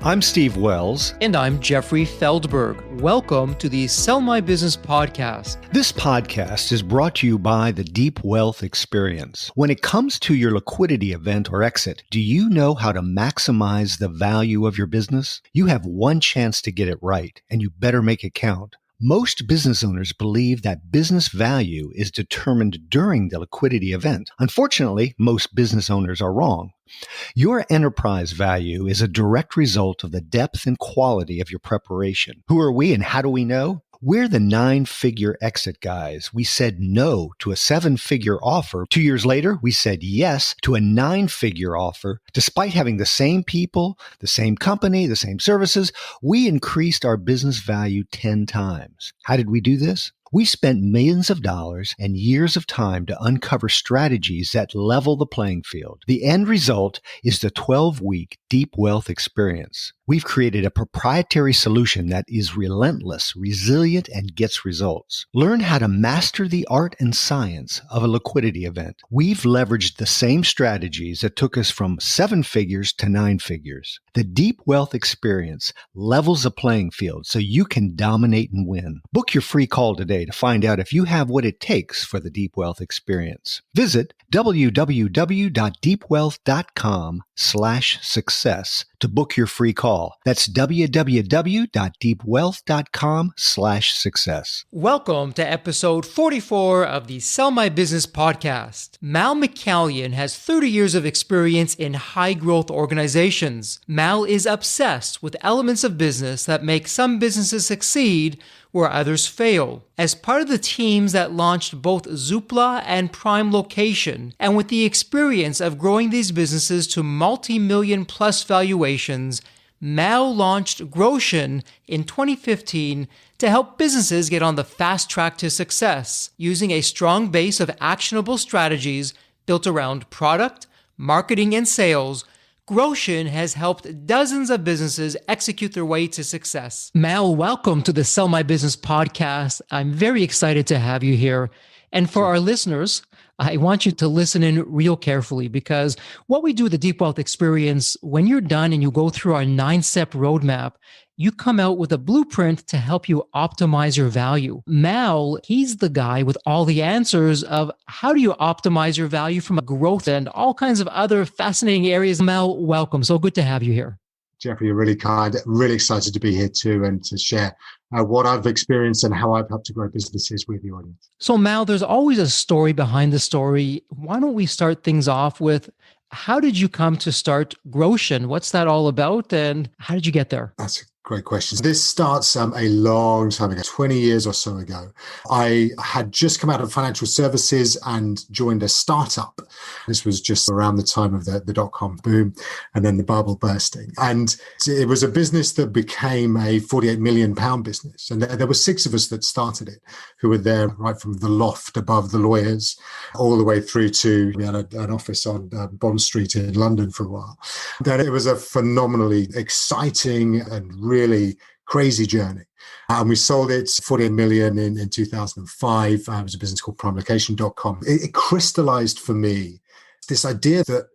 I'm Steve Wells. And I'm Jeffrey Feldberg. Welcome to the Sell My Business podcast. This podcast is brought to you by the Deep Wealth Experience. When it comes to your liquidity event or exit, do you know how to maximize the value of your business? You have one chance to get it right, and you better make it count. Most business owners believe that business value is determined during the liquidity event. Unfortunately, most business owners are wrong. Your enterprise value is a direct result of the depth and quality of your preparation. Who are we and how do we know? We're the 9-figure exit guys. We said no to a 7-figure offer. 2 years later, we said yes to a 9-figure offer. Despite having the same people, the same company, the same services, we increased our business value 10 times. How did we do this? We spent millions of dollars and years of time to uncover strategies that level the playing field. The end result is the 12-week Deep Wealth Experience. We've created a proprietary solution that is relentless, resilient, and gets results. Learn how to master the art and science of a liquidity event. We've leveraged the same strategies that took us from 7 figures to 9 figures. The Deep Wealth Experience levels the playing field so you can dominate and win. Book your free call today to find out if you have what it takes for the Deep Wealth Experience. Visit www.deepwealth.com/success to book your free call. That's www.deepwealth.com/success. Welcome to episode 44 of the Sell My Business podcast. Mal McCallion has 30 years of experience in high-growth organizations. Mal is obsessed with elements of business that make some businesses succeed where others fail. As part of the teams that launched both Zoopla and Primelocation, and with the experience of growing these businesses to multi-million plus valuations, Mal launched Growtion in 2015 to help businesses get on the fast track to success, using a strong base of actionable strategies built around product, marketing, and sales. Growtion has helped dozens of businesses execute their way to success. Mal, welcome to the Sell My Business podcast. I'm very excited to have you here. And for our listeners, I want you to listen in real carefully, because what we do at the Deep Wealth Experience, when you're done and you go through our 9-step roadmap, you come out with a blueprint to help you optimize your value. Mal, he's the guy with all the answers of how do you optimize your value from a growth and all kinds of other fascinating areas. Mal, welcome. So good to have you here. Jeffrey, you're really kind. Really excited to be here too and to share what I've experienced and how I've helped to grow businesses with the audience. So Mal, there's always a story behind the story. Why don't we start things off with, how did you come to start Growtion? What's that all about and how did you get there? That's a great question. This starts a long time ago, 20 years or so ago. I had just come out of financial services and joined a startup. This was just around the time of the dot-com boom and then the bubble bursting. And it was a business that became a £48 million business. And there were 6 of us that started it, who were there right from the loft above the lawyers all the way through to, we had an office on Bond Street in London for a while. Then it was a phenomenally exciting and really crazy journey. And we sold it 48 million in 2005. It was a business called Primelocation.com. It crystallized for me this idea that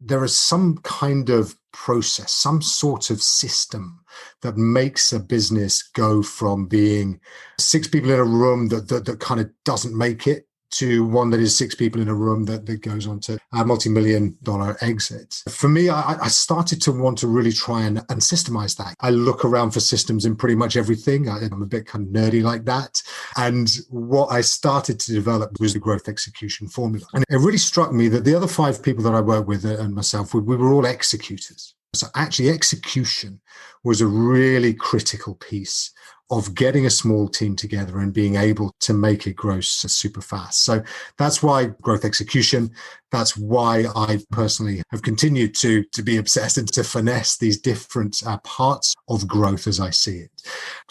there is some kind of process, some sort of system that makes a business go from being 6 people in a room that kind of doesn't make it to one that is 6 people in a room that goes on to a multi-million-dollar exit. For me, I started to want to really try and systemize that. I look around for systems in pretty much everything. I'm a bit kind of nerdy like that. And what I started to develop was the growth execution formula. And it really struck me that the other 5 people that I worked with and myself, we were all executors. So actually execution was a really critical piece of getting a small team together and being able to make it grow super fast. So that's why growth execution, that's why I personally have continued to be obsessed and to finesse these different parts of growth as I see it.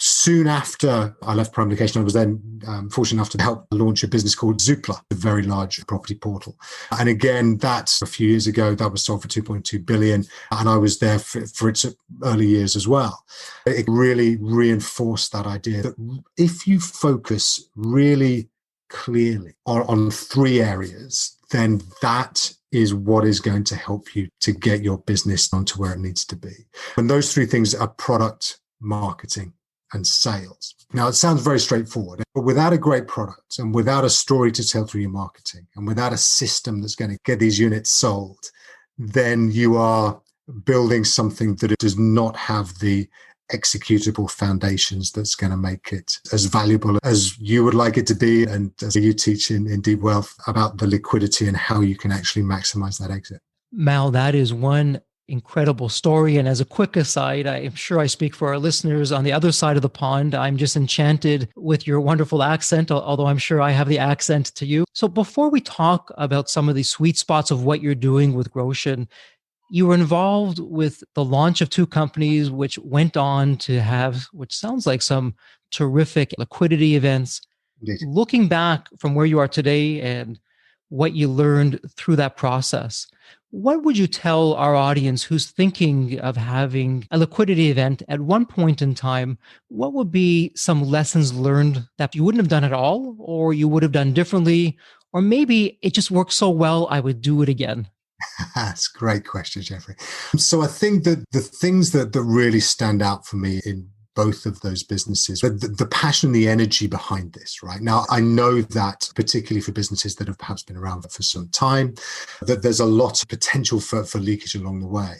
Soon after I left Primelocation, I was then fortunate enough to help launch a business called Zoopla, a very large property portal. And again, that's a few years ago, that was sold for 2.2 billion. And I was there for its early years as well. It really reinforced that idea that if you focus really clearly on 3 areas, then that is what is going to help you to get your business onto where it needs to be. And those three things are product, marketing, and sales. Now, it sounds very straightforward, but without a great product and without a story to tell through your marketing and without a system that's going to get these units sold, then you are building something that does not have the executable foundations that's going to make it as valuable as you would like it to be. And as you teach in Deep Wealth about the liquidity and how you can actually maximize that exit. Mal, that is one incredible story. And as a quick aside, I'm sure I speak for our listeners on the other side of the pond. I'm just enchanted with your wonderful accent, although I'm sure I have the accent to you. So before we talk about some of the sweet spots of what you're doing with Growtion, you were involved with the launch of two companies, which went on to have, which sounds like some terrific liquidity events. Indeed. Looking back from where you are today and what you learned through that process, what would you tell our audience who's thinking of having a liquidity event at one point in time? What would be some lessons learned that you wouldn't have done at all, or you would have done differently, or maybe it just worked so well, I would do it again? That's a great question, Jeffrey. So I think that the things that really stand out for me in both of those businesses, the passion, the energy behind this, right? Now, I know that particularly for businesses that have perhaps been around for some time, that there's a lot of potential for leakage along the way.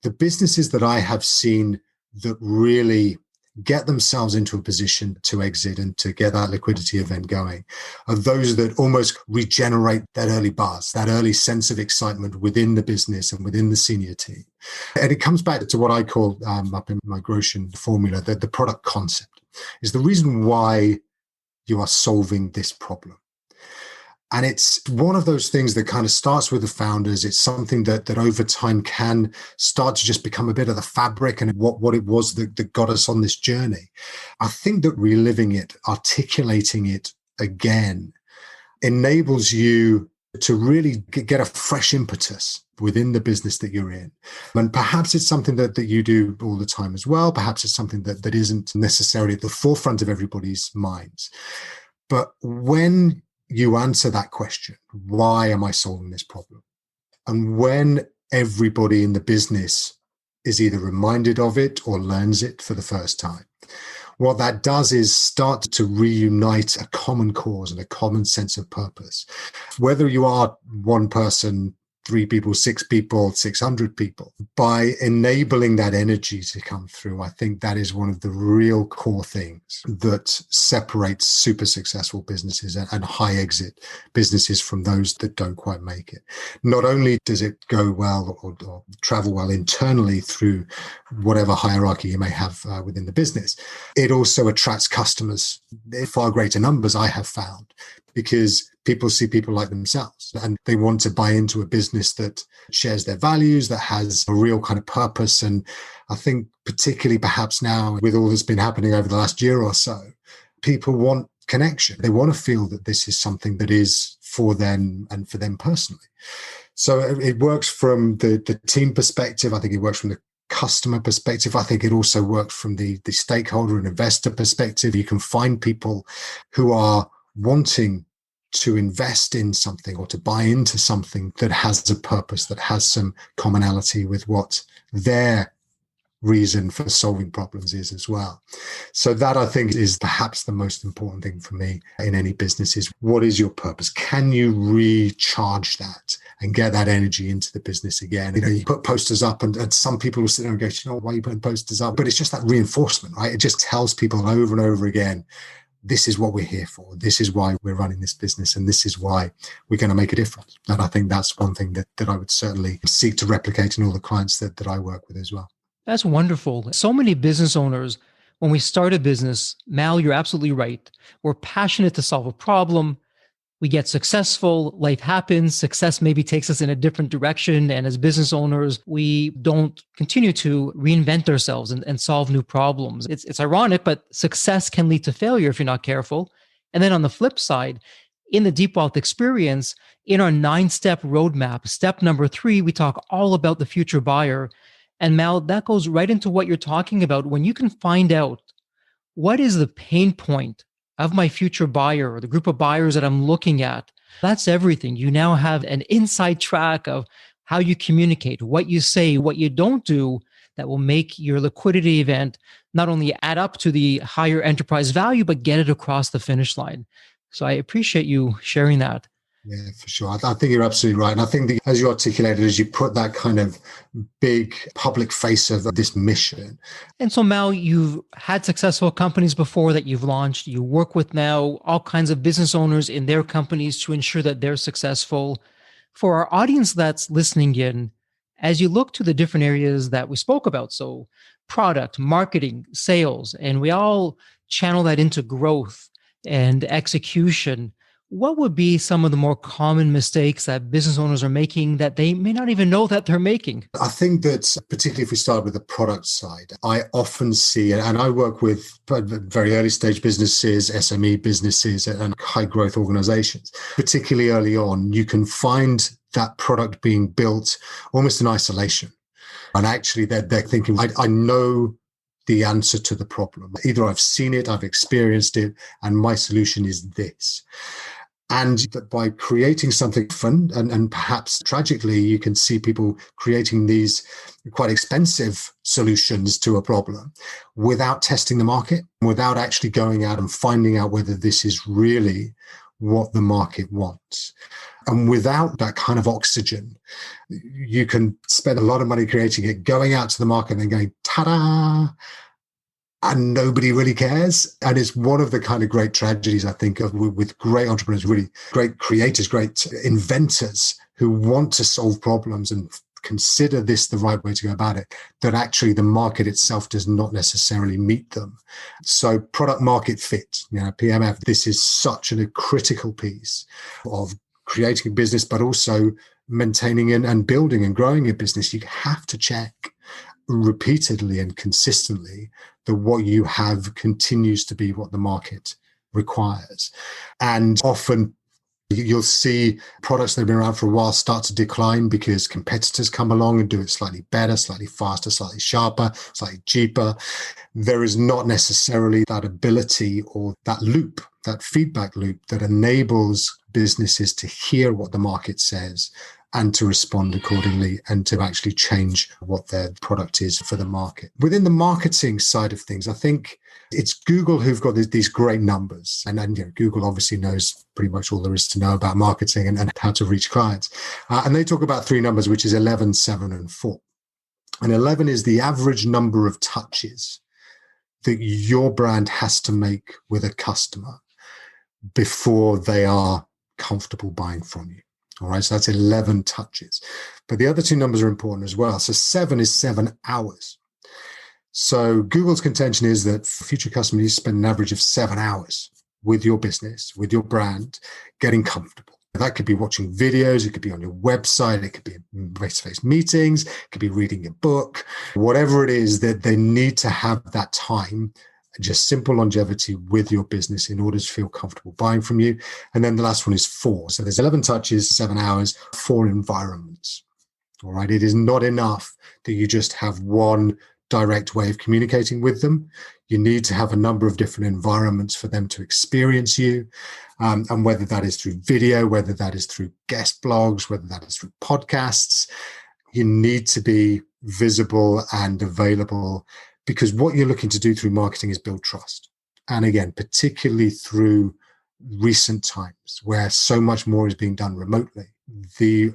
The businesses that I have seen that really get themselves into a position to exit and to get that liquidity event going are those that almost regenerate that early buzz, that early sense of excitement within the business and within the senior team. And it comes back to what I call up in my Growtion formula, that the product concept is the reason why you are solving this problem. And it's one of those things that kind of starts with the founders. It's something that over time can start to just become a bit of the fabric and what it was that got us on this journey. I think that reliving it, articulating it again, enables you to really get a fresh impetus within the business that you're in. And perhaps it's something that you do all the time as well. Perhaps it's something that isn't necessarily at the forefront of everybody's minds. But when you answer that question, why am I solving this problem? And when everybody in the business is either reminded of it or learns it for the first time, what that does is start to reunite a common cause and a common sense of purpose. Whether you are one person, 3 people, 6 people, 600 people, by enabling that energy to come through, I think that is one of the real core things that separates super successful businesses and high exit businesses from those that don't quite make it. Not only does it go well or travel well internally through whatever hierarchy you may have within the business, it also attracts customers in far greater numbers, I have found, because people see people like themselves and they want to buy into a business that shares their values, that has a real kind of purpose. And I think particularly perhaps now with all that's been happening over the last year or so, people want connection. They want to feel that this is something that is for them and for them personally. So it works from the team perspective. I think it works from the customer perspective. I think it also works from the stakeholder and investor perspective. You can find people who are wanting to invest in something or to buy into something that has a purpose, that has some commonality with what their reason for solving problems is as well. So that, I think, is perhaps the most important thing for me in any business is, what is your purpose? Can you recharge that and get that energy into the business again? You put posters up and some people will sit there and go, why are you putting posters up? But it's just that reinforcement, right? It just tells people over and over again, this is what we're here for. This is why we're running this business. And this is why we're going to make a difference. And I think that's one thing that I would certainly seek to replicate in all the clients that I work with as well. That's wonderful. So many business owners, when we start a business, Mal, you're absolutely right. We're passionate to solve a problem. We get successful, life happens, success maybe takes us in a different direction. And as business owners, we don't continue to reinvent ourselves and solve new problems. It's ironic, but success can lead to failure if you're not careful. And then on the flip side, in the Deep Wealth experience, in our 9-step roadmap, step number 3, we talk all about the future buyer. And Mal, that goes right into what you're talking about. When you can find out what is the pain point of my future buyer or the group of buyers that I'm looking at, That's everything. You now have an inside track of how you communicate, what you say, what you don't do, that will make your liquidity event not only add up to the higher enterprise value, but get it across the finish line. So I appreciate you sharing that. Yeah, for sure. I think you're absolutely right. And I think that, as you articulated, as you put that kind of big public face of this mission. And so, Mal, you've had successful companies before that you've launched. You work with now all kinds of business owners in their companies to ensure that they're successful. For our audience that's listening in, as you look to the different areas that we spoke about, so product, marketing, sales, and we all channel that into growth and execution, what would be some of the more common mistakes that business owners are making that they may not even know that they're making? I think that particularly if we start with the product side, I often see, and I work with very early stage businesses, SME businesses, and high growth organizations, particularly early on, you can find that product being built almost in isolation. And actually they're thinking, I know the answer to the problem. Either I've seen it, I've experienced it, and my solution is this. And that by creating something fun, and perhaps tragically, you can see people creating these quite expensive solutions to a problem without testing the market, without actually going out and finding out whether this is really what the market wants. And without that kind of oxygen, you can spend a lot of money creating it, going out to the market and then going, ta-da! And nobody really cares. And it's one of the kind of great tragedies, I think, of with great entrepreneurs, really great creators, great inventors who want to solve problems and consider this the right way to go about it, that actually the market itself does not necessarily meet them. So product market fit, PMF, this is such a critical piece of creating a business, but also maintaining and building and growing a business. You have to check repeatedly and consistently that what you have continues to be what the market requires. And often you'll see products that have been around for a while start to decline because competitors come along and do it slightly better, slightly faster, slightly sharper, slightly cheaper. There is not necessarily that ability or that loop, that feedback loop that enables businesses to hear what the market says and to respond accordingly and to actually change what their product is for the market. Within the marketing side of things, I think it's Google who've got these great numbers. And Google obviously knows pretty much all there is to know about marketing and how to reach clients. And they talk about three numbers, which is 11, 7, and 4. And 11 is the average number of touches that your brand has to make with a customer before they are comfortable buying from you. All right, so that's 11 touches. But the other two numbers are important as well. So 7 is 7 hours. So Google's contention is that future customers, you spend an average of 7 hours with your business, with your brand, getting comfortable. That could be watching videos, it could be on your website, it could be in face-to-face meetings, it could be reading a book, whatever it is that they need to have that time, just simple longevity with your business in order to feel comfortable buying from you. And then the last one is 4. So there's 11 touches, 7 hours, 4 environments. All right. It is not enough that you just have one direct way of communicating with them. You need to have a number of different environments for them to experience you. And whether that is through video, whether that is through guest blogs, whether that is through podcasts, you need to be visible and available, because what you're looking to do through marketing is build trust. And again, particularly through recent times where so much more is being done remotely, the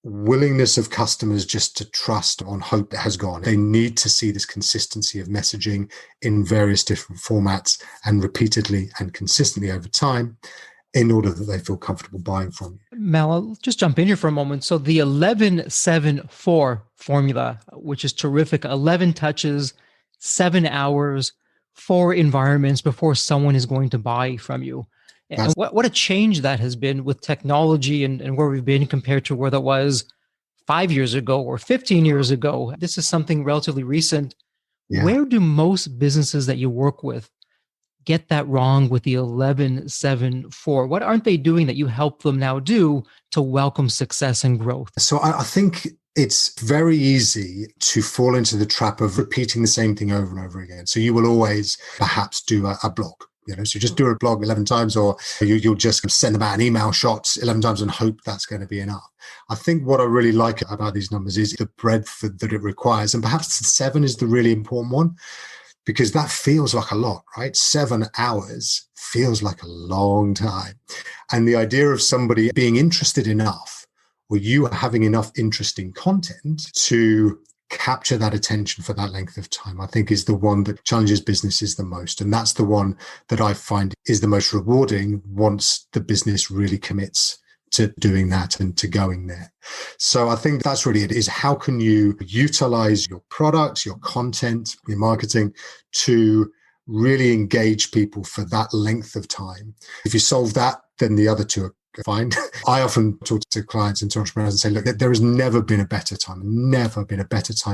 willingness of customers just to trust on hope has gone. They need to see this consistency of messaging in various different formats and repeatedly and consistently over time in order that they feel comfortable buying from you. Mal, I'll just jump in here for a moment. So the 11-7-4 formula, which is terrific, 11 touches, 7 hours, 4 environments before someone is going to buy from you. And what a change that has been with technology and where we've been compared to where that was 5 years ago or 15 years ago. This is something relatively recent. Yeah. Where do most businesses that you work with get that wrong with the 11-7-4? What aren't they doing that you help them now do to welcome success and growth? So I think it's very easy to fall into the trap of repeating the same thing over and over again. So you will always perhaps do a blog. So just do a blog 11 times, or you'll just send them out an email shot 11 times and hope that's going to be enough. I think what I really like about these numbers is the breadth that it requires. And perhaps 7 is the really important one, because that feels like a lot, right? 7 hours feels like a long time. And the idea of somebody being interested enough, or you having enough interesting content to capture that attention for that length of time, I think is the one that challenges businesses the most. And that's the one that I find is the most rewarding once the business really commits to doing that and to going there. So I think that's really it, is how can you utilize your products, your content, your marketing to really engage people for that length of time. If you solve that, then the other two are fine. I often talk to clients and to entrepreneurs and say, look, there has never been a better time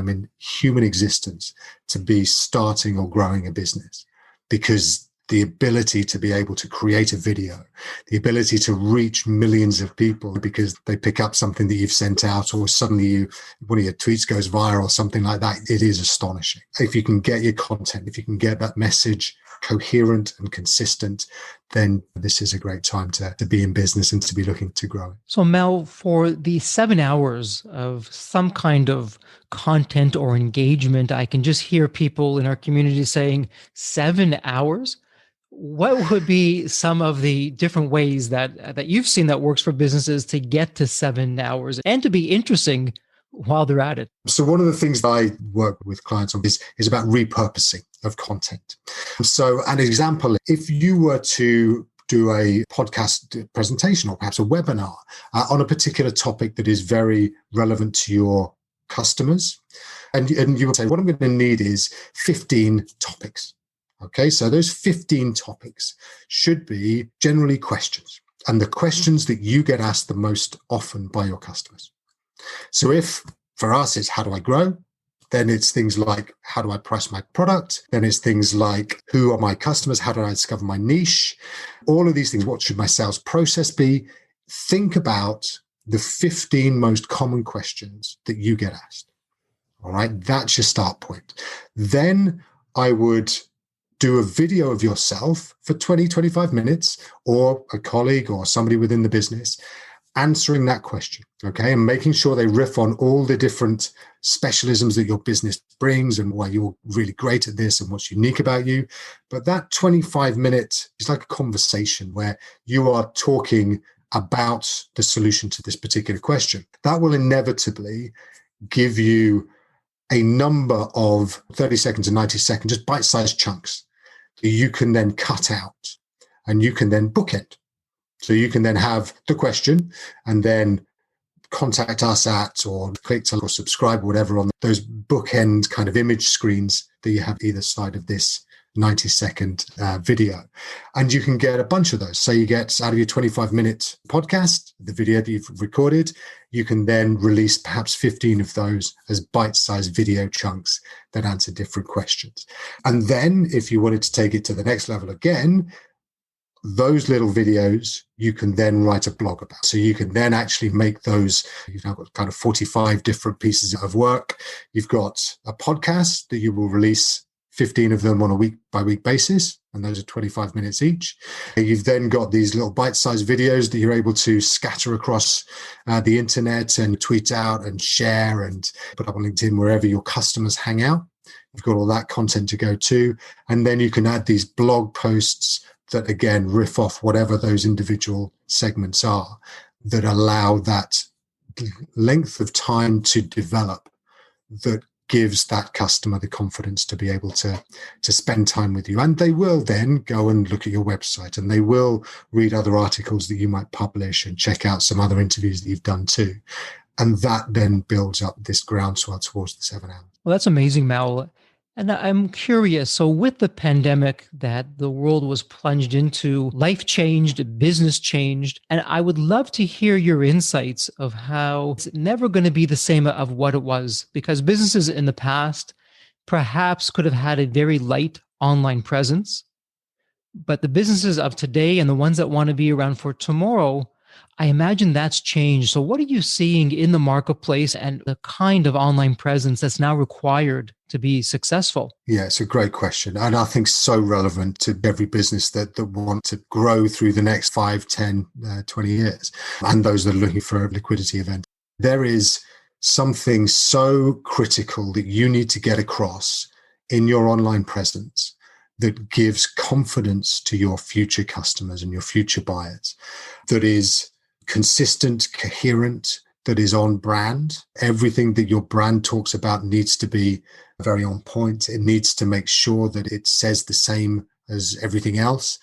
in human existence to be starting or growing a business, because the ability to be able to create a video, the ability to reach millions of people because they pick up something that you've sent out, or suddenly one of your tweets goes viral or something like that, it is astonishing. If you can get your content, if you can get that message coherent and consistent, then this is a great time to be in business and to be looking to grow it. So Mel, for the 7 hours of some kind of content or engagement, I can just hear people in our community saying 7 hours. What would be some of the different ways that you've seen that works for businesses to get to 7 hours and to be interesting while they're at it? So one of the things that I work with clients on is about repurposing of content. So an example, if you were to do a podcast presentation or perhaps a webinar on a particular topic that is very relevant to your customers, and you would say, what I'm going to need is 15 topics. Okay, so those 15 topics should be generally questions, and the questions that you get asked the most often by your customers. So if for us it's how do I grow, then it's things like how do I price my product, then it's things like who are my customers, how do I discover my niche, all of these things, what should my sales process be? Think about the 15 most common questions that you get asked. All right, that's your start point. Then I would do a video of yourself for 20, 25 minutes, or a colleague or somebody within the business answering that question, okay, and making sure they riff on all the different specialisms that your business brings and why you're really great at this and what's unique about you. But that 25 minutes is like a conversation where you are talking about the solution to this particular question. That will inevitably give you a number of 30 seconds and 90 seconds, just bite-sized chunks that you can then cut out and you can then bookend. So you can then have the question and then contact us at, or click to or subscribe or whatever on those bookend kind of image screens that you have either side of this 90-second video. And you can get a bunch of those. So you get out of your 25-minute podcast, the video that you've recorded, you can then release perhaps 15 of those as bite-sized video chunks that answer different questions. And then if you wanted to take it to the next level again, those little videos you can then write a blog about. So you can then actually make those, you've now got kind of 45 different pieces of work. You've got a podcast that you will release 15 of them on a week-by-week basis, and those are 25 minutes each. You've then got these little bite-sized videos that you're able to scatter across the internet and tweet out and share and put up on LinkedIn, wherever your customers hang out. You've got all that content to go to. And then you can add these blog posts that, again, riff off whatever those individual segments are that allow that length of time to develop that gives that customer the confidence to be able to spend time with you. And they will then go and look at your website, and they will read other articles that you might publish and check out some other interviews that you've done too. And that then builds up this groundswell towards the 7 hours. Well, that's amazing, Mal. And I'm curious, so with the pandemic that the world was plunged into, life changed, business changed, and I would love to hear your insights of how it's never going to be the same of what it was, because businesses in the past perhaps could have had a very light online presence, but the businesses of today and the ones that want to be around for tomorrow I imagine that's changed. So what are you seeing in the marketplace and the kind of online presence that's now required to be successful? Yeah, it's a great question. And I think so relevant to every business that want to grow through the next 5, 10, 20 years, and those that are looking for a liquidity event. There is something so critical that you need to get across in your online presence that gives confidence to your future customers and your future buyers, that is consistent, coherent, that is on brand. Everything that your brand talks about needs to be very on point. It needs to make sure that it says the same as everything else.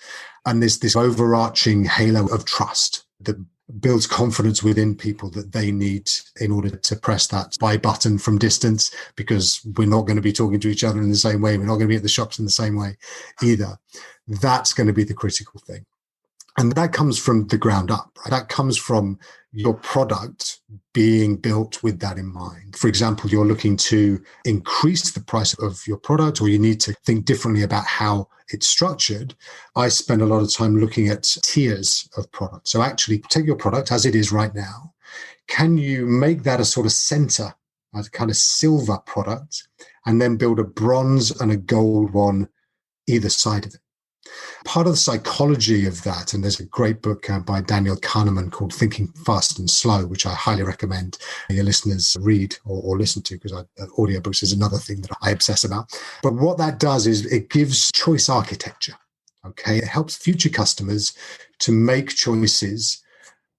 And there's this overarching halo of trust that builds confidence within people that they need in order to press that buy button from distance, because we're not going to be talking to each other in the same way. We're not going to be at the shops in the same way either. That's going to be the critical thing. And that comes from the ground up, right? That comes from your product being built with that in mind. For example, you're looking to increase the price of your product, or you need to think differently about how it's structured. I spend a lot of time looking at tiers of product. So actually take your product as it is right now. Can you make that a sort of center, a kind of silver product, and then build a bronze and a gold one either side of it? Part of the psychology of that, and there's a great book by Daniel Kahneman called Thinking Fast and Slow, which I highly recommend your listeners read or listen to, because audiobooks is another thing that I obsess about. But what that does is it gives choice architecture. Okay, it helps future customers to make choices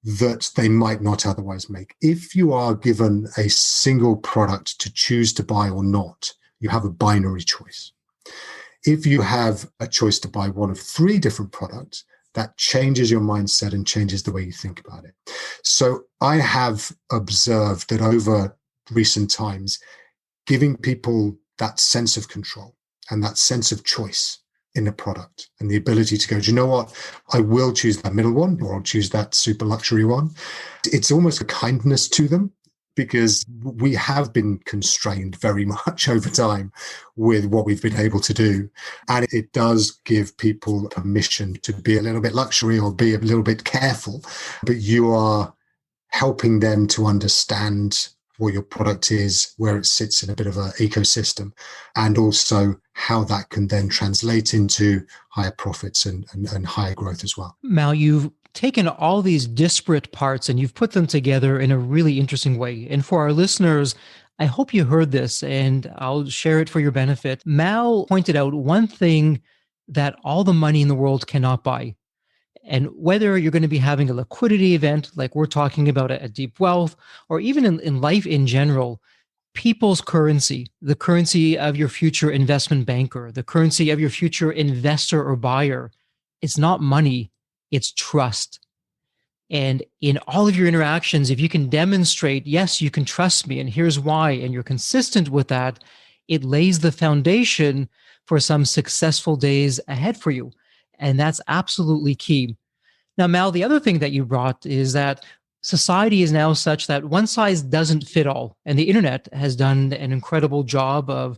that they might not otherwise make. If you are given a single product to choose to buy or not, you have a binary choice. If you have a choice to buy one of 3 different products, that changes your mindset and changes the way you think about it. So I have observed that over recent times, giving people that sense of control and that sense of choice in a product and the ability to go, do you know what? I will choose that middle one, or I'll choose that super luxury one. It's almost a kindness to them, because we have been constrained very much over time with what we've been able to do. And it does give people permission to be a little bit luxury or be a little bit careful, but you are helping them to understand what your product is, where it sits in a bit of an ecosystem, and also how that can then translate into higher profits and higher growth as well. Mal, you've taken all these disparate parts and you've put them together in a really interesting way. And for our listeners, I hope you heard this, and I'll share it for your benefit. Mal pointed out one thing that all the money in the world cannot buy. And whether you're going to be having a liquidity event like we're talking about at Deep Wealth, or even in life in general, people's currency, the currency of your future investment banker, the currency of your future investor or buyer, it's not money, it's trust. And in all of your interactions, if you can demonstrate, yes, you can trust me, and here's why, and you're consistent with that, it lays the foundation for some successful days ahead for you. And that's absolutely key. Now, Mal, the other thing that you brought is that society is now such that one size doesn't fit all. And the internet has done an incredible job of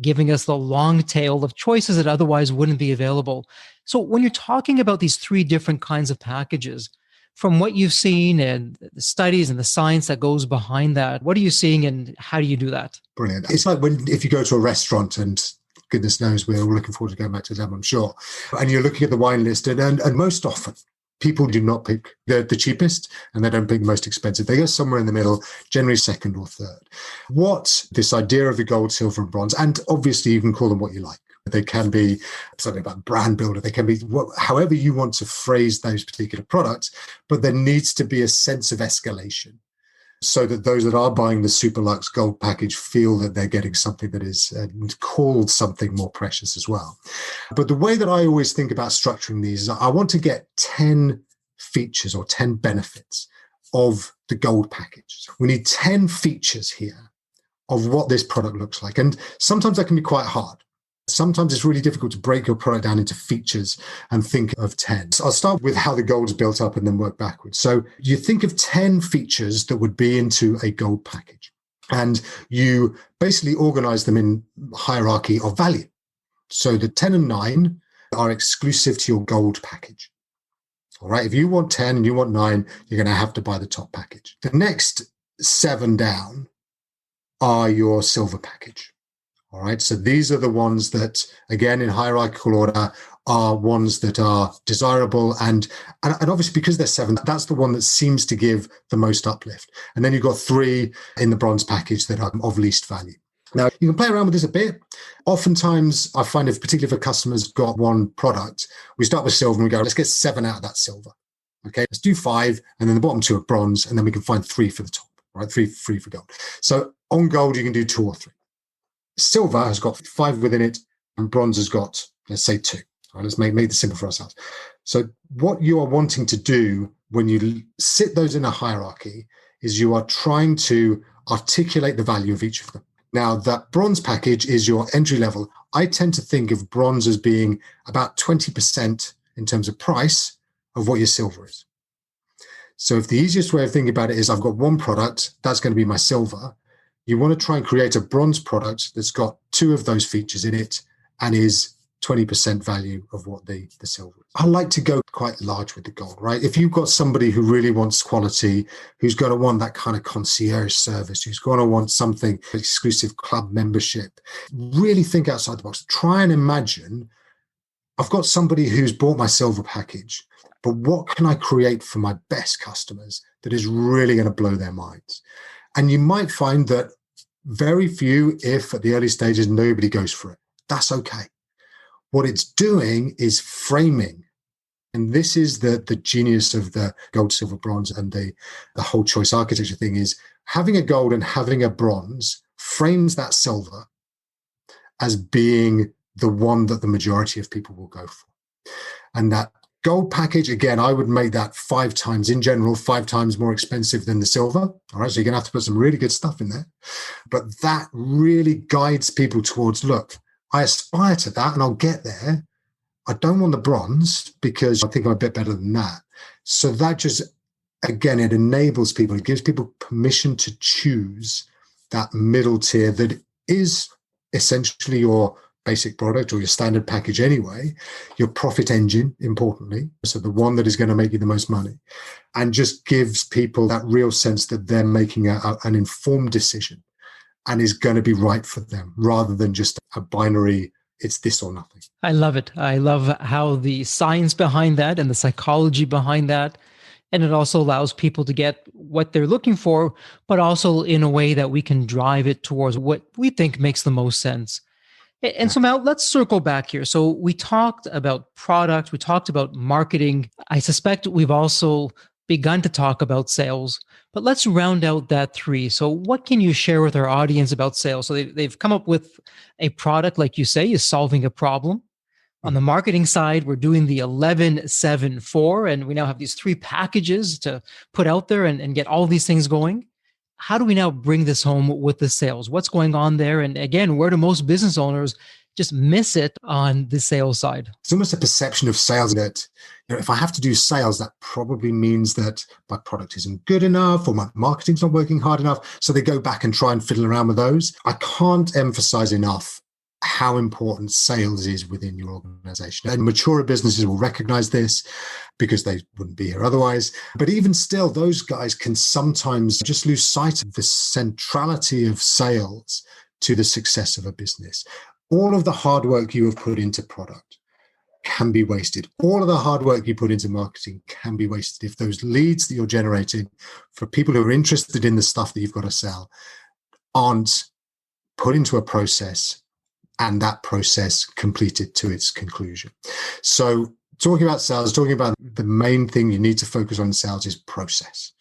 giving us the long tail of choices that otherwise wouldn't be available. So when you're talking about these 3 different kinds of packages, from what you've seen and the studies and the science that goes behind that, what are you seeing and how do you do that? Brilliant. It's like if you go to a restaurant, and goodness knows we're all looking forward to going back to them, I'm sure, and you're looking at the wine list, and most often people do not pick the cheapest, and they don't pick the most expensive. They go somewhere in the middle, generally second or third. What this idea of the gold, silver, and bronze, and obviously you can call them what you like. They can be something about brand builder. They can be however you want to phrase those particular products, but there needs to be a sense of escalation, so that those that are buying the super luxe gold package feel that they're getting something that is called something more precious as well. But the way that I always think about structuring these is I want to get 10 features or 10 benefits of the gold package. We need 10 features here of what this product looks like. And sometimes that can be quite hard. Sometimes it's really difficult to break your product down into features and think of 10. So I'll start with how the gold's built up and then work backwards. So you think of 10 features that would be into a gold package, and you basically organize them in hierarchy of value. So the 10 and 9 are exclusive to your gold package. All right. If you want 10 and you want 9, you're going to have to buy the top package. The next 7 down are your silver package. All right. So these are the ones that, again, in hierarchical order, are ones that are desirable. And obviously, because they're 7, that's the one that seems to give the most uplift. And then you've got 3 in the bronze package that are of least value. Now, you can play around with this a bit. Oftentimes, I find particularly if a customer's got one product, we start with silver and we go, let's get 7 out of that silver. Okay, let's do 5, and then the bottom 2 are bronze, and then we can find 3 for the top, right? 3 for gold. So on gold, you can do 2 or 3. Silver has got 5 within it, and bronze has got, let's say, 2. All right, let's make this simple for ourselves. So what you are wanting to do when you sit those in a hierarchy is you are trying to articulate the value of each of them. Now, that bronze package is your entry level. I tend to think of bronze as being about 20% in terms of price of what your silver is. So if the easiest way of thinking about it is I've got one product, that's going to be my silver. You want to try and create a bronze product that's got 2 of those features in it and is 20% value of what the silver is. I like to go quite large with the gold, right? If you've got somebody who really wants quality, who's going to want that kind of concierge service, who's going to want something, exclusive club membership, really think outside the box. Try and imagine, I've got somebody who's bought my silver package, but what can I create for my best customers that is really going to blow their minds? And you might find that very few, if at the early stages, nobody goes for it. That's okay. What it's doing is framing. And this is the genius of the gold, silver, bronze, and the whole choice architecture thing is having a gold and having a bronze frames that silver as being the one that the majority of people will go for. And that gold package, again, I would make that 5 times, in general, 5 times more expensive than the silver. All right, so you're going to have to put some really good stuff in there. But that really guides people towards, look, I aspire to that and I'll get there. I don't want the bronze because I think I'm a bit better than that. So that just, again, it enables people, it gives people permission to choose that middle tier that is essentially your basic product or your standard package anyway, your profit engine, importantly. So the one that is going to make you the most money, and just gives people that real sense that they're making an informed decision and is going to be right for them rather than just a binary, it's this or nothing. I love it. I love how the science behind that and the psychology behind that. And it also allows people to get what they're looking for, but also in a way that we can drive it towards what we think makes the most sense. And so now let's circle back here. So we talked about product, we talked about marketing. I suspect we've also begun to talk about sales, but let's round out that 3. So what can you share with our audience about sales? So they've come up with a product, like you say, is solving a problem. On the marketing side, we're doing the 11-7-4, and we now have these 3 packages to put out there and get all these things going. How do we now bring this home with the sales? What's going on there? And again, where do most business owners just miss it on the sales side? It's almost a perception of sales that, if I have to do sales, that probably means that my product isn't good enough or my marketing's not working hard enough. So they go back and try and fiddle around with those. I can't emphasize enough how important sales is within your organization. And mature businesses will recognize this because they wouldn't be here otherwise. But even still, those guys can sometimes just lose sight of the centrality of sales to the success of a business. All of the hard work you have put into product can be wasted. All of the hard work you put into marketing can be wasted if those leads that you're generating for people who are interested in the stuff that you've got to sell aren't put into a process and that process completed to its conclusion. So talking about sales, talking about the main thing you need to focus on in sales is process.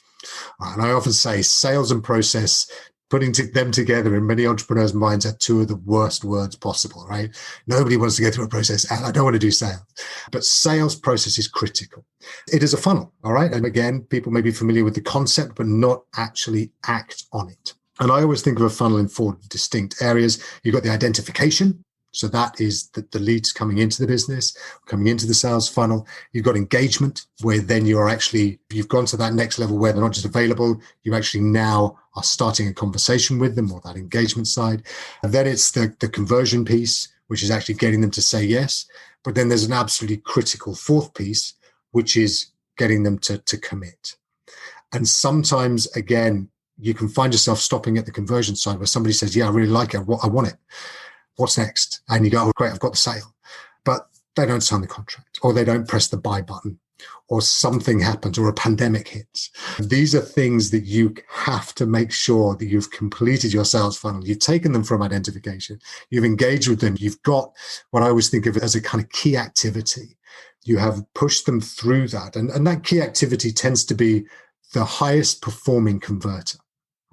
And I often say sales and process, putting them together in many entrepreneurs' minds, are 2 of the worst words possible, right? Nobody wants to go through a process, and I don't want to do sales. But sales process is critical. It is a funnel, all right? And again, people may be familiar with the concept, but not actually act on it. And I always think of a funnel in 4 distinct areas. You've got the identification. So that is the leads coming into the business, coming into the sales funnel. You've got engagement, where then you've gone to that next level where they're not just available. You actually now are starting a conversation with them, or that engagement side. And then it's the conversion piece, which is actually getting them to say yes. But then there's an absolutely critical 4th piece, which is getting them to commit. And sometimes, again, you can find yourself stopping at the conversion side where somebody says, yeah, I really like it. I want it. What's next? And you go, oh, great, I've got the sale. But they don't sign the contract, or they don't press the buy button, or something happens, or a pandemic hits. These are things that you have to make sure that you've completed your sales funnel. You've taken them from identification. You've engaged with them. You've got what I always think of as a kind of key activity. You have pushed them through that. And that key activity tends to be the highest performing converter.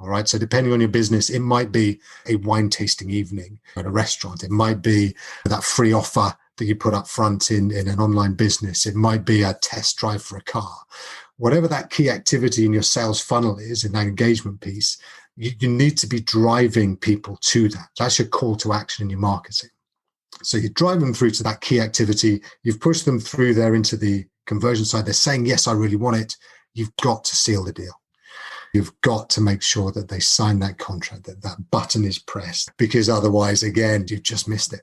All right. So depending on your business, it might be a wine tasting evening at a restaurant. It might be that free offer that you put up front in an online business. It might be a test drive for a car. Whatever that key activity in your sales funnel is, in that engagement piece, you need to be driving people to that. That's your call to action in your marketing. So you drive them through to that key activity. You've pushed them through there into the conversion side. They're saying, yes, I really want it. You've got to seal the deal. You've got to make sure that they sign that contract, that that button is pressed, because otherwise, again, you've just missed it.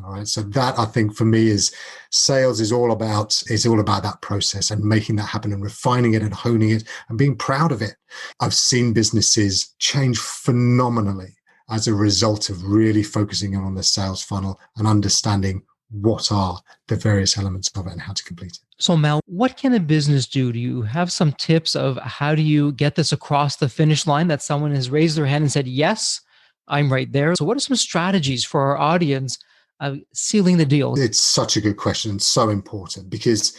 All right. So that, I think, for me, is sales is all about that process and making that happen and refining it and honing it and being proud of it. I've seen businesses change phenomenally as a result of really focusing on the sales funnel and understanding what are the various elements of it and how to complete it. So Mel, what can a business do? Do you have some tips of how do you get this across the finish line, that someone has raised their hand and said, yes, I'm right there? So what are some strategies for our audience sealing the deal? It's such a good question and so important, because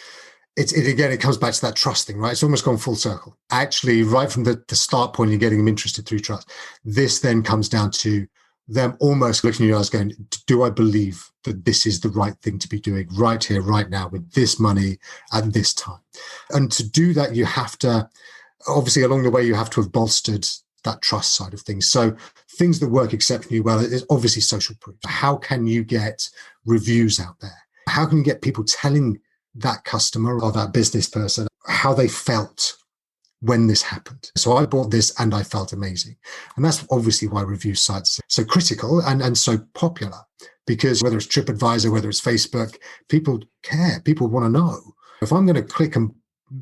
it comes back to that trust thing, right? It's almost gone full circle. Actually, right from the start point, you're getting them interested through trust. This then comes down to them almost looking at you guys going, do I believe that this is the right thing to be doing right here, right now, with this money at this time? And to do that, you have to, obviously along the way, you have to have bolstered that trust side of things. So things that work exceptionally well is obviously social proof. How can you get reviews out there? How can you get people telling that customer or that business person how they felt when this happened? So I bought this and I felt amazing. And that's obviously why review sites are so critical and so popular, because whether it's TripAdvisor, whether it's Facebook, people care. People want to know, if I'm going to click and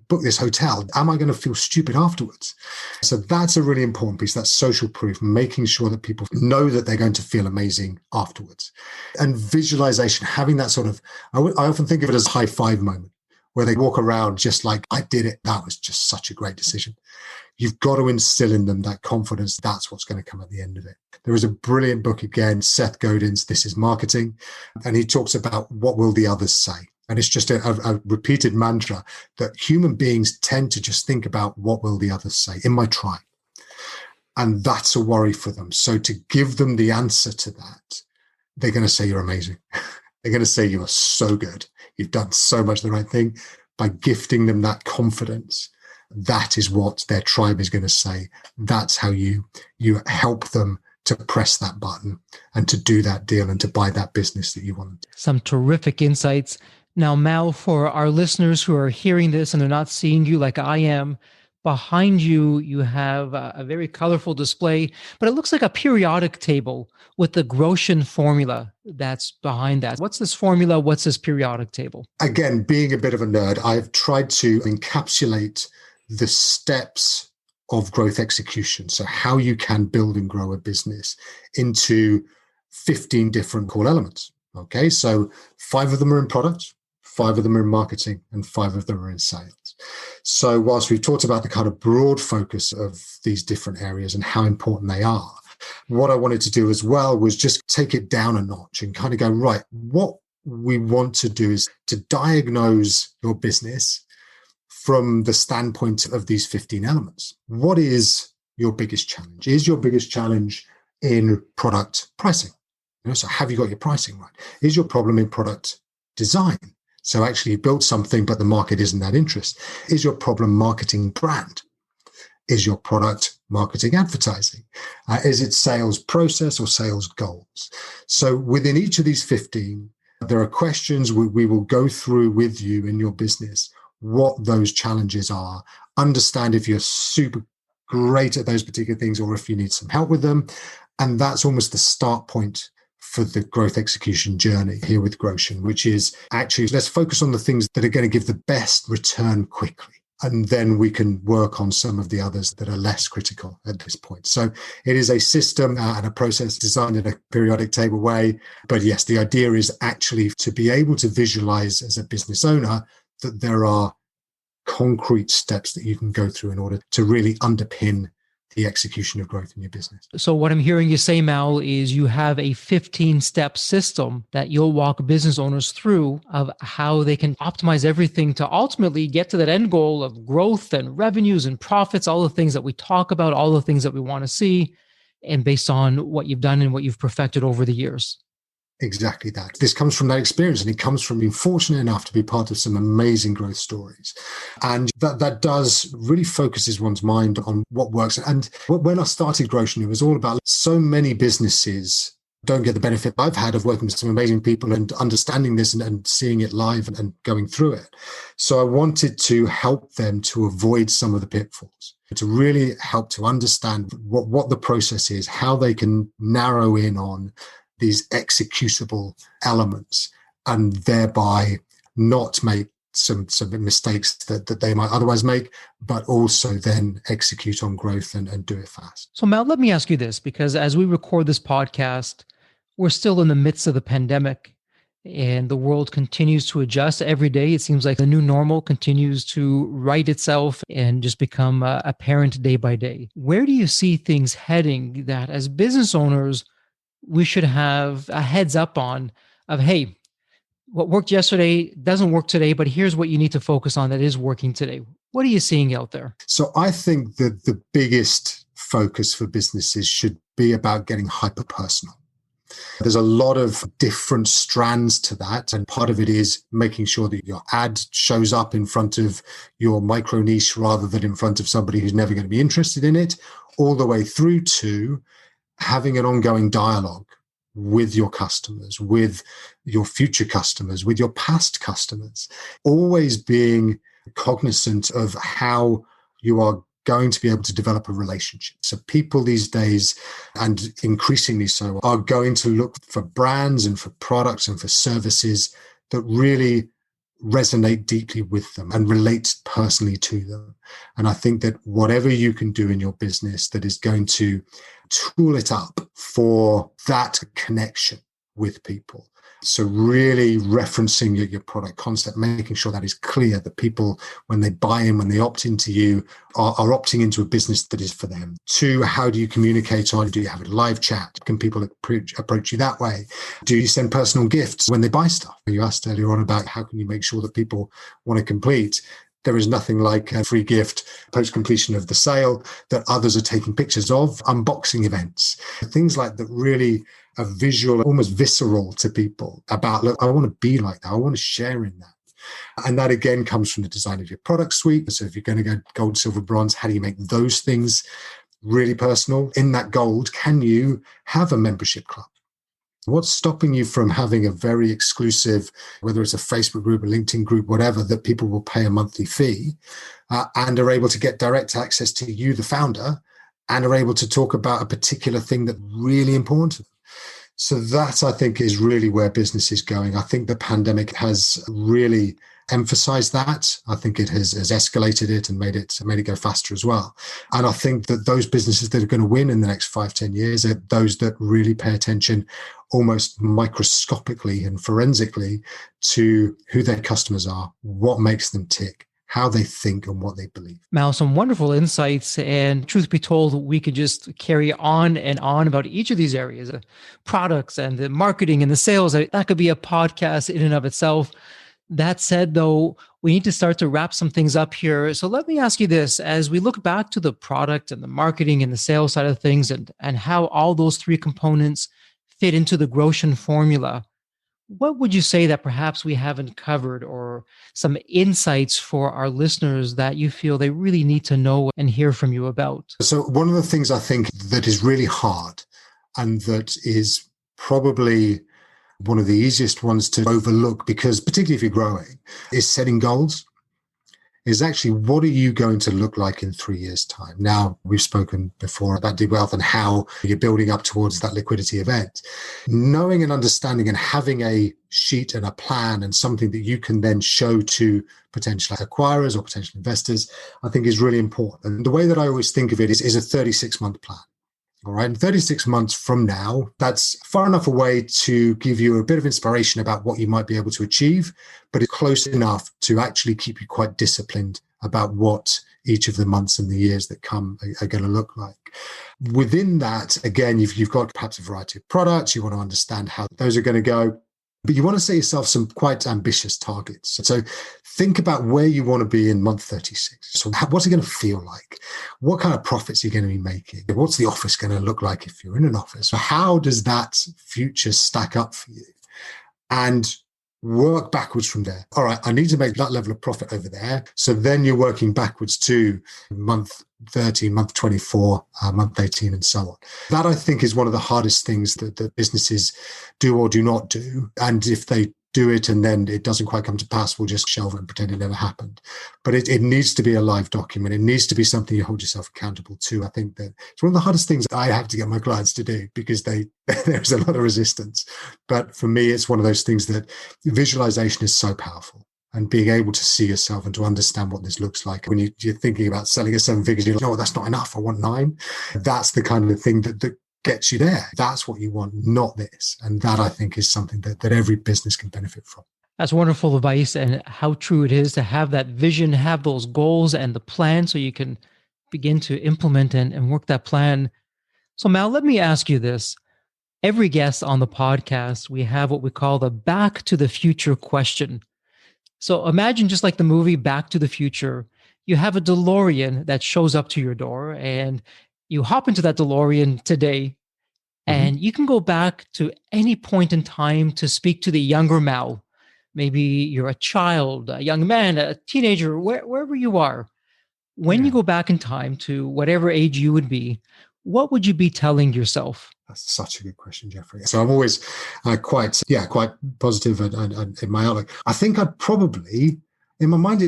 book this hotel, am I going to feel stupid afterwards? So that's a really important piece. That's social proof, making sure that people know that they're going to feel amazing afterwards. And visualization, having that sort of, I often think of it as a high five moment, where they walk around just like, I did it. That was just such a great decision. You've got to instill in them that confidence. That's what's going to come at the end of it. There is a brilliant book, again, Seth Godin's This is Marketing. And he talks about what will the others say? And it's just a repeated mantra that human beings tend to just think about what will the others say in my tribe. And that's a worry for them. So to give them the answer to that, they're going to say you're amazing. They're going to say you are so good. You've done so much the right thing. By gifting them that confidence, that is what their tribe is going to say. That's how you help them to press that button and to do that deal and to buy that business that you want. Some terrific insights. Now, Mal, for our listeners who are hearing this and they're not seeing you like I am, behind you, you have a very colorful display, but it looks like a periodic table with the Growtion formula that's behind that. What's this formula? What's this periodic table? Again, being a bit of a nerd, I've tried to encapsulate the steps of growth execution. So how you can build and grow a business into 15 different core elements. Okay, so 5 of them are in product, 5 of them are in marketing, and 5 of them are in sales. So whilst we've talked about the kind of broad focus of these different areas and how important they are, what I wanted to do as well was just take it down a notch and kind of go, right, what we want to do is to diagnose your business from the standpoint of these 15 elements. What is your biggest challenge? Is your biggest challenge in product pricing? So have you got your pricing right? Is your problem in product design? So actually you built something, but the market isn't that interested. Is your problem marketing brand? Is your product marketing advertising? Is it sales process or sales goals? So within each of these 15, there are questions we will go through with you in your business, what those challenges are, understand if you're super great at those particular things or if you need some help with them. And that's almost the start point for the growth execution journey here with Growtion, which is actually let's focus on the things that are going to give the best return quickly. And then we can work on some of the others that are less critical at this point. So it is a system and a process designed in a periodic table way. But yes, the idea is actually to be able to visualize as a business owner that there are concrete steps that you can go through in order to really underpin the execution of growth in your business. So what I'm hearing you say, Mal, is you have a 15-step system that you'll walk business owners through of how they can optimize everything to ultimately get to that end goal of growth and revenues and profits, all the things that we talk about, all the things that we want to see, and based on what you've done and what you've perfected over the years. Exactly that. This comes from that experience, and it comes from being fortunate enough to be part of some amazing growth stories. And that does really focuses one's mind on what works. And when I started Growtion, it was all about so many businesses don't get the benefit I've had of working with some amazing people and understanding this and seeing it live and going through it. So I wanted to help them to avoid some of the pitfalls, to really help to understand what the process is, how they can narrow in on these executable elements and thereby not make some mistakes that they might otherwise make, but also then execute on growth and do it fast. So Mal, let me ask you this, because as we record this podcast, we're still in the midst of the pandemic and the world continues to adjust every day. It seems like the new normal continues to right itself and just become apparent day by day. Where do you see things heading that as business owners, we should have a heads up on of, hey, what worked yesterday doesn't work today, but here's what you need to focus on that is working today. What are you seeing out there? So I think that the biggest focus for businesses should be about getting hyper-personal. There's a lot of different strands to that. And part of it is making sure that your ad shows up in front of your micro niche rather than in front of somebody who's never going to be interested in it, all the way through to having an ongoing dialogue with your customers, with your future customers, with your past customers, always being cognizant of how you are going to be able to develop a relationship. So people these days, and increasingly so, are going to look for brands and for products and for services that really resonate deeply with them and relate personally to them. And I think that whatever you can do in your business that is going to tool it up for that connection with people. So really referencing your product concept, making sure that is clear, that people, when they buy in, when they opt into you, are opting into a business that is for them. 2, how do you communicate on? Do you have a live chat? Can people approach you that way? Do you send personal gifts when they buy stuff? You asked earlier on about how can you make sure that people want to complete. There is nothing like a free gift post-completion of the sale that others are taking pictures of, unboxing events, things like that really are visual, almost visceral to people about, look, I want to be like that. I want to share in that. And that again comes from the design of your product suite. So if you're going to go gold, silver, bronze, how do you make those things really personal? In that gold, can you have a membership club? What's stopping you from having a very exclusive, whether it's a Facebook group, a LinkedIn group, whatever, that people will pay a monthly fee and are able to get direct access to you, the founder, and are able to talk about a particular thing that's really important to them? So that, I think, is really where business is going. I think the pandemic has really emphasized that. I think it has escalated it and made it go faster as well. And I think that those businesses that are going to win in the next 5-10 years are those that really pay attention almost microscopically and forensically to who their customers are, what makes them tick, how they think and what they believe. Mal, some wonderful insights. And truth be told, we could just carry on and on about each of these areas, products and the marketing and the sales. That could be a podcast in and of itself. That said, though, we need to start to wrap some things up here. So let me ask you this. As we look back to the product and the marketing and the sales side of things and how all those 3 components fit into the Growtion formula, what would you say that perhaps we haven't covered, or some insights for our listeners that you feel they really need to know and hear from you about? So one of the things I think that is really hard and that is probably one of the easiest ones to overlook, because particularly if you're growing, is setting goals. is actually, what are you going to look like in 3 years' time? Now, we've spoken before about deep wealth and how you're building up towards that liquidity event. Knowing and understanding and having a sheet and a plan and something that you can then show to potential acquirers or potential investors, I think is really important. And the way that I always think of it is a 36-month plan. All right. And 36 months from now, that's far enough away to give you a bit of inspiration about what you might be able to achieve, but it's close enough to actually keep you quite disciplined about what each of the months and the years that come are going to look like. Within that, again, you've got perhaps a variety of products. You want to understand how those are going to go. But you want to set yourself some quite ambitious targets. So think about where you want to be in month 36. So what's it going to feel like? What kind of profits are you going to be making? What's the office going to look like if you're in an office? So how does that future stack up for you? And work backwards from there. All right, I need to make that level of profit over there. So then you're working backwards to month 30, month 24, month 18, and so on. That, I think, is one of the hardest things that businesses do or do not do. And if they do it and then it doesn't quite come to pass, we'll just shelve it and pretend it never happened. But it needs to be a live document. It needs to be something you hold yourself accountable to. I think that it's one of the hardest things I have to get my clients to do because there's a lot of resistance. But for me, it's one of those things that visualization is so powerful. And being able to see yourself and to understand what this looks like. When you're thinking about selling at 7 figures, you're like, no, that's not enough. I want 9. That's the kind of thing that gets you there. That's what you want, not this. And that, I think, is something that every business can benefit from. That's wonderful advice, and how true it is to have that vision, have those goals and the plan so you can begin to implement and work that plan. So Mal, let me ask you this. Every guest on the podcast, we have what we call the Back to the Future question. So imagine, just like the movie Back to the Future, you have a DeLorean that shows up to your door and you hop into that DeLorean today and you can go back to any point in time to speak to the younger Mal. Maybe you're a child, a young man, a teenager, wherever you are. When you go back in time to whatever age you would be, what would you be telling yourself? That's such a good question, Jeffrey. So I'm always quite positive and in my outlook. I think I'd probably, in my mind,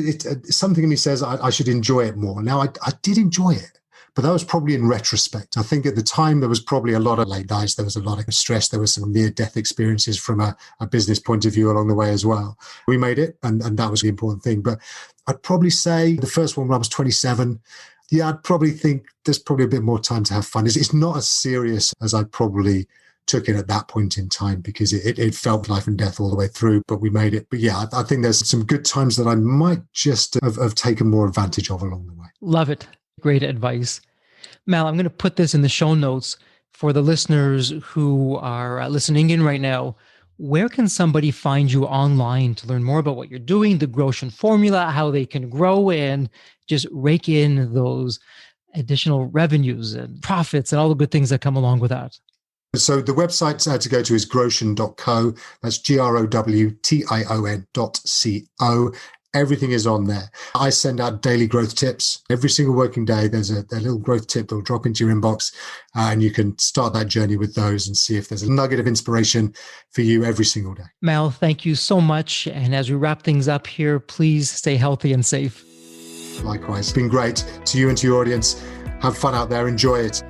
something in me says I should enjoy it more. Now, I did enjoy it, but that was probably in retrospect. I think at the time there was probably a lot of late nights. There was a lot of stress. There was some near-death experiences from a business point of view along the way as well. We made it, and that was the important thing. But I'd probably say the first one when I was 27, I'd probably think there's probably a bit more time to have fun. It's not as serious as I probably took it at that point in time because it felt life and death all the way through, but we made it. But I think there's some good times that I might just have taken more advantage of along the way. Love it. Great advice. Mal, I'm going to put this in the show notes for the listeners who are listening in right now. Where can somebody find you online to learn more about what you're doing, the Growtion formula, how they can grow and just rake in those additional revenues and profits and all the good things that come along with that? So the website to go to is growtion.co. That's growtion.co. Everything is on there. I send out daily growth tips. Every single working day, there's a little growth tip that will drop into your inbox, and you can start that journey with those and see if there's a nugget of inspiration for you every single day. Mal, thank you so much. And as we wrap things up here, please stay healthy and safe. Likewise. It's been great to you and to your audience. Have fun out there. Enjoy it.